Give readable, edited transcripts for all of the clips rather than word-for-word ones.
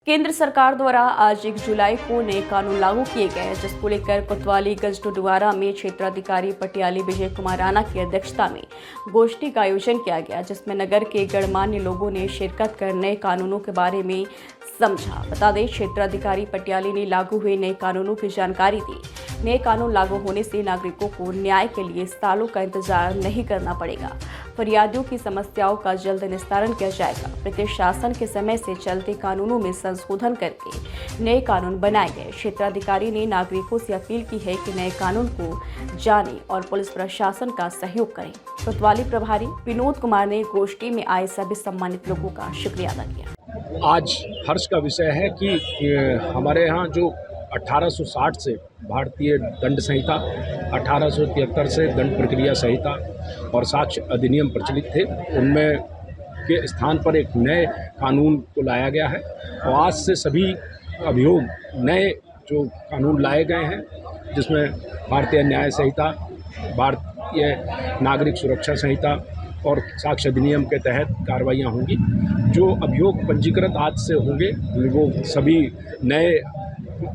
केंद्र सरकार द्वारा आज 1 जुलाई को नए कानून लागू किए गए हैं, जिसको लेकर कोतवाली गजडुडवारा में क्षेत्राधिकारी पटियाली विजय कुमार राणा की अध्यक्षता में गोष्ठी का आयोजन किया गया, जिसमें नगर के गणमान्य लोगों ने शिरकत कर नए कानूनों के बारे में समझा। बता दें, क्षेत्राधिकारी पटियाली ने लागू हुए नए कानूनों की जानकारी दी। नए कानून लागू होने से नागरिकों को न्याय के लिए सालों का इंतजार नहीं करना पड़ेगा। फरियादियों की समस्याओं का जल्द निस्तारण किया जाएगा। ब्रिटिश शासन के समय से चलते कानूनों में संशोधन करके नए कानून बनाए गए। क्षेत्राधिकारी ने नागरिकों से अपील की है कि नए कानून को जानें और पुलिस प्रशासन का सहयोग करें। कोतवाली प्रभारी विनोद कुमार ने गोष्ठी में आए सभी सम्मानित लोगों का शुक्रिया अदा किया। आज हर्ष का विषय है कि हमारे यहाँ जो 1860 से भारतीय दंड संहिता, 1873 से दंड प्रक्रिया संहिता और साक्ष्य अधिनियम प्रचलित थे, उनमें के स्थान पर एक नए कानून को लाया गया है। और आज से सभी अभियोग नए जो कानून लाए गए हैं, जिसमें भारतीय न्याय संहिता, भारतीय नागरिक सुरक्षा संहिता और साक्ष्य अधिनियम के तहत कार्रवाइयाँ होंगी। जो अभियोग पंजीकृत आज से होंगे, वो सभी नए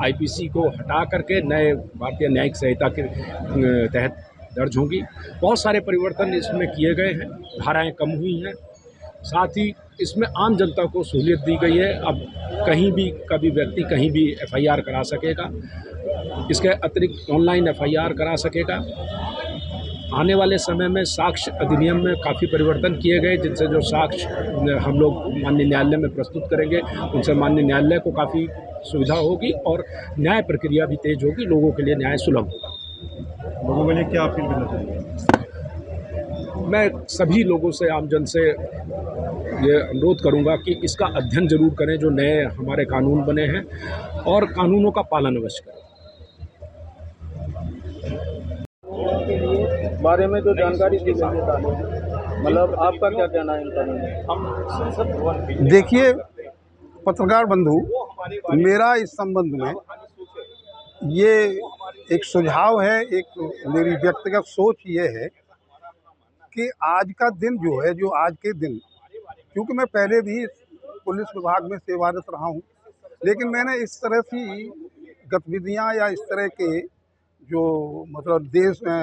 आईपीसी को हटा करके नए भारतीय न्यायिक संहिता के तहत दर्ज होंगी। बहुत सारे परिवर्तन इसमें किए गए हैं, धाराएं कम हुई हैं, साथ ही इसमें आम जनता को सहूलियत दी गई है। अब कहीं भी कभी व्यक्ति कहीं भी एफआईआर करा सकेगा। इसके अतिरिक्त ऑनलाइन एफआईआर करा सकेगा। आने वाले समय में साक्ष्य अधिनियम में काफ़ी परिवर्तन किए गए, जिनसे जो साक्ष्य हम लोग माननीय न्यायालय में प्रस्तुत करेंगे, उनसे माननीय न्यायालय को काफ़ी सुविधा होगी और न्याय प्रक्रिया भी तेज होगी, लोगों के लिए न्याय सुलभ होगा। लोगों के लिए क्या अपील करना चाहिए? मैं सभी लोगों से, आमजन से ये अनुरोध करूंगा कि इसका अध्ययन जरूर करें, जो नए हमारे कानून बने हैं, और कानूनों का पालन अवश्य करें। बारे में जो जानकारी दी गई है, मतलब आपका क्या कहना है इन कानूनों में? देखिए पत्रकार बंधु, मेरा इस संबंध में ये एक सुझाव है, एक मेरी व्यक्तिगत सोच ये है कि आज का दिन जो है, जो आज के दिन, क्योंकि मैं पहले भी पुलिस विभाग में सेवारत रहा हूँ, लेकिन मैंने इस तरह की गतिविधियाँ या इस तरह के जो मतलब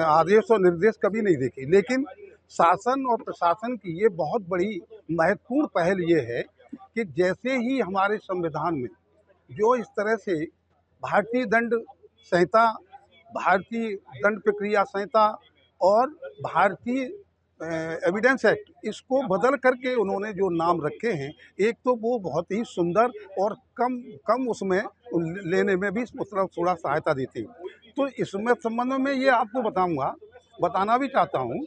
आदेश और निर्देश कभी नहीं देखे। लेकिन शासन और प्रशासन की ये बहुत बड़ी महत्वपूर्ण पहल ये है कि जैसे ही हमारे संविधान में जो इस तरह से भारतीय दंड संहिता, भारतीय दंड प्रक्रिया संहिता और भारतीय एविडेंस एक्ट, इसको बदल करके उन्होंने जो नाम रखे हैं, एक तो वो बहुत ही सुंदर और कम उसमें लेने में भी मतलब थोड़ा सहायता देती है। तो इसमें संबंध में ये आपको बताना भी चाहता हूँ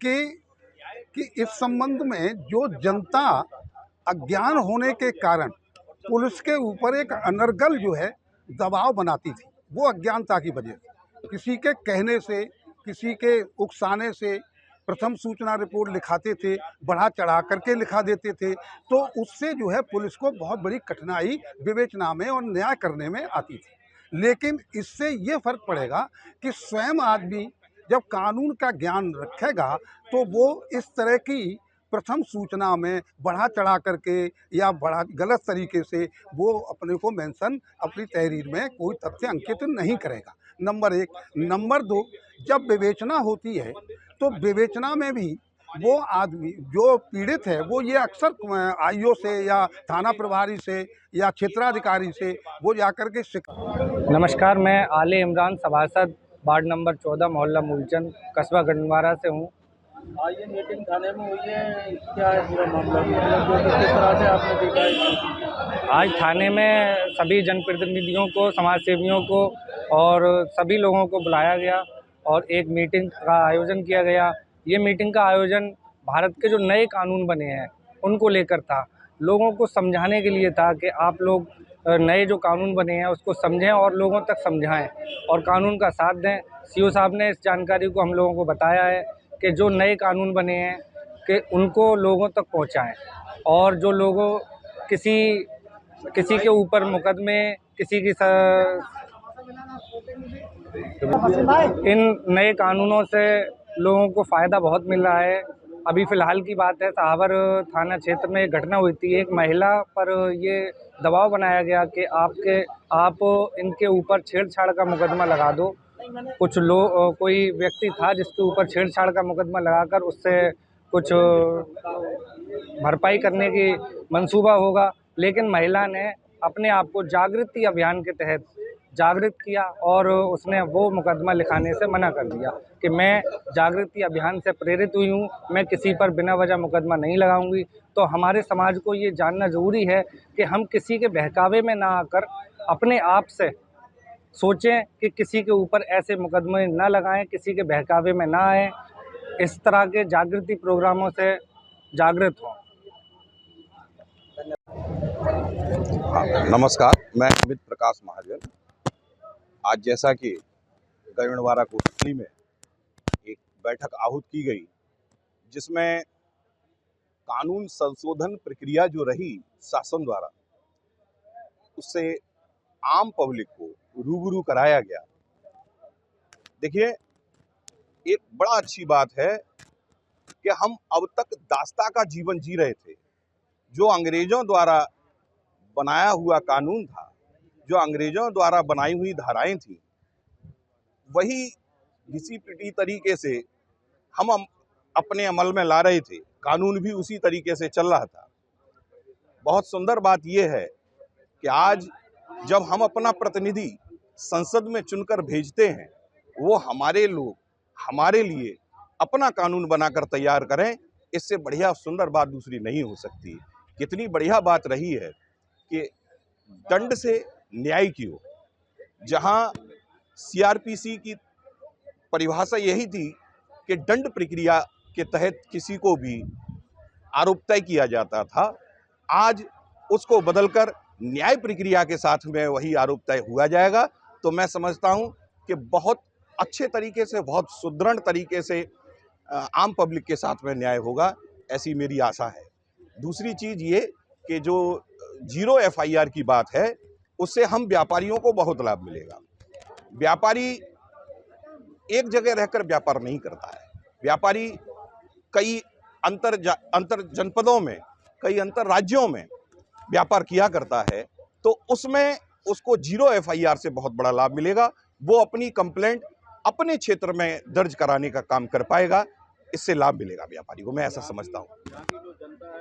कि इस संबंध में जो जनता अज्ञान होने के कारण पुलिस के ऊपर एक अनर्गल जो है दबाव बनाती थी, वो अज्ञानता की वजह से, किसी के कहने से, किसी के उकसाने से प्रथम सूचना रिपोर्ट लिखाते थे, बढ़ा चढ़ा करके लिखा देते थे, तो उससे जो है पुलिस को बहुत बड़ी कठिनाई विवेचना में और न्याय करने में आती थी। लेकिन इससे ये फर्क पड़ेगा कि स्वयं आदमी जब कानून का ज्ञान रखेगा, तो वो इस तरह की प्रथम सूचना में बढ़ा चढ़ा करके या बड़ा गलत तरीके से वो अपने को मेंशन अपनी तहरीर में कोई तथ्य अंकित नहीं करेगा, नंबर 1। नंबर 2, जब विवेचना होती है तो विवेचना में भी वो आदमी जो पीड़ित है, वो ये अक्सर आईओ से या थाना प्रभारी से या क्षेत्राधिकारी से वो जाकर के नमस्कार, मैं आले इमरान सभासद वार्ड नंबर 14 मोहल्ला मूलचंद कस्बा गंडवारा से हूँ। आज ये मीटिंग थाने में हुई है, क्या है पूरा मामला? मतलब किस तरह से आपने देखा है? आज थाने में सभी जनप्रतिनिधियों को, समाज सेवियों को और सभी लोगों को बुलाया गया और एक मीटिंग का आयोजन किया गया। ये मीटिंग का आयोजन भारत के जो नए कानून बने हैं उनको लेकर था, लोगों को समझाने के लिए था कि आप लोग नए जो कानून बने हैं उसको समझें और लोगों तक समझाएं और कानून का साथ दें। सीओ साहब ने इस जानकारी को हम लोगों को बताया है कि जो नए कानून बने हैं कि उनको लोगों तक पहुंचाएं, और जो लोगों किसी के ऊपर मुकदमे, किसी की इन नए कानूनों से लोगों को फ़ायदा बहुत मिल रहा है। अभी फ़िलहाल की बात है, सहावर थाना क्षेत्र में एक घटना हुई थी, एक महिला पर ये दबाव बनाया गया कि आप इनके ऊपर छेड़छाड़ का मुकदमा लगा दो। कुछ लोग, कोई व्यक्ति था जिसके ऊपर छेड़छाड़ का मुकदमा लगाकर उससे कुछ भरपाई करने की मंसूबा होगा, लेकिन महिला ने अपने आप को जागृति अभियान के तहत जागृत किया और उसने वो मुकदमा लिखाने से मना कर दिया कि मैं जागृति अभियान से प्रेरित हुई हूँ, मैं किसी पर बिना वजह मुकदमा नहीं लगाऊंगी। तो हमारे समाज को ये जानना ज़रूरी है कि हम किसी के बहकावे में ना आकर अपने आप से सोचें कि किसी के ऊपर ऐसे मुकदमे ना लगाएं, किसी के बहकावे में ना आए, इस तरह के जागृति प्रोग्रामों से जागृत हों। नमस्कार, मैं अमित प्रकाश महाजन। आज जैसा कि गरुड़वारा कोतवाली में एक बैठक आहूत की गई, जिसमें कानून संशोधन प्रक्रिया जो रही शासन द्वारा, उससे आम पब्लिक को रूबरू कराया गया। देखिए, एक बड़ा अच्छी बात है कि हम अब तक दास्ता का जीवन जी रहे थे। जो अंग्रेजों द्वारा बनाया हुआ कानून था, जो अंग्रेजों द्वारा बनाई हुई धाराएं थी, वही किसी पिटी तरीके से हम अपने अमल में ला रहे थे। कानून भी उसी तरीके से चल रहा था। बहुत सुंदर बात यह है कि आज जब हम अपना प्रतिनिधि संसद में चुनकर भेजते हैं, वो हमारे लोग हमारे लिए अपना कानून बनाकर तैयार करें, इससे बढ़िया सुंदर बात दूसरी नहीं हो सकती। कितनी बढ़िया बात रही है कि दंड से न्याय की ओर, जहां सीआरपीसी की परिभाषा यही थी कि दंड प्रक्रिया के तहत किसी को भी आरोप तय किया जाता था, आज उसको बदलकर न्याय प्रक्रिया के साथ में वही आरोप तय हुआ जाएगा। तो मैं समझता हूं कि बहुत अच्छे तरीके से, बहुत सुदृढ़ तरीके से आम पब्लिक के साथ में न्याय होगा, ऐसी मेरी आशा है। दूसरी चीज़ ये कि जो 0 FIR की बात है, उससे हम व्यापारियों को बहुत लाभ मिलेगा। व्यापारी एक जगह रहकर व्यापार नहीं करता है। व्यापारी कई अंतर जनपदों में, कई अंतर राज्यों में व्यापार किया करता है, तो उसमें उसको 0 FIR से बहुत बड़ा लाभ मिलेगा। वो अपनी कंप्लेंट अपने क्षेत्र में दर्ज कराने का काम कर पाएगा, इससे लाभ मिलेगा व्यापारी को, मैं ऐसा समझता हूँ।